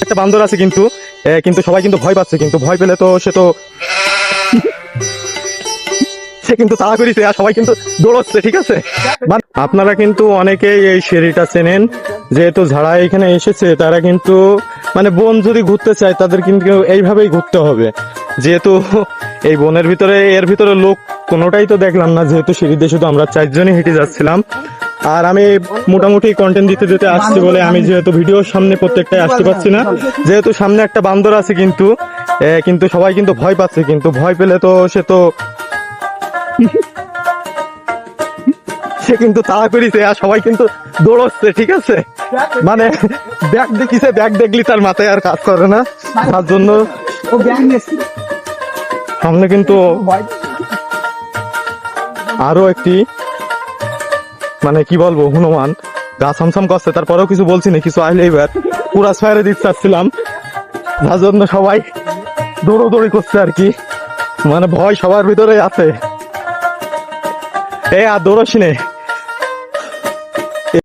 একটা বান্দর আছে কিন্তু কিন্তু সবাই কিন্তু ভয় পাচ্ছে, কিন্তু ভয় পেলে তো সে কিন্তু তাড়া করিছে আর সবাই কিন্তু দৌড়চ্ছে, ঠিক আছে। আপনারা কিন্তু অনেকেই এই সিঁড়িটা চেনেন, যেহেতু যারা এখানে এসেছে তারা কিন্তু মানে বন যদি ঘুরতে চায় তাদের কিন্তু এইভাবেই ঘুরতে হবে, যেহেতু এই বনের ভিতরে এর ভিতরে লোক কোনোটাই তো দেখলাম না, যেহেতু সিঁড়ি দিয়ে শুধু আমরা 4 জনই হেঁটে যাচ্ছিলাম। আর আমি মোটামুটি কন্টেন্ট দিতে দিতে আসছি বলে আমি যেহেতু ভিডিওর সামনে প্রত্যেকটাই আসতে পারছি না, যেহেতু সামনে একটা বান্দর আছে কিন্তু কিন্তু সবাই কিন্তু ভয় পাচ্ছে, কিন্তু ভয় পেলে তো সে কিন্তু তাড়া করিছে আর সবাই কিন্তু দৌড়চ্ছে, ঠিক আছে। মানে ব্যাগ দেখিছে, ব্যাগ দেখলি তার মাথায় আর কাজ করে না, তার জন্য সামনে কিন্তু আরো একটি মানে কি বলবো হনুমান গা ছমছম করছে, তারপরেও কিছু বলছি না, কিছু আসলে এবার পুরা ছয়ারে দিতে চাচ্ছিলাম, যার জন্য সবাই দৌড়োদৌড়ি করছে আর কি, মানে ভয় সবার ভিতরে আছে। আর দৌড়সি নে।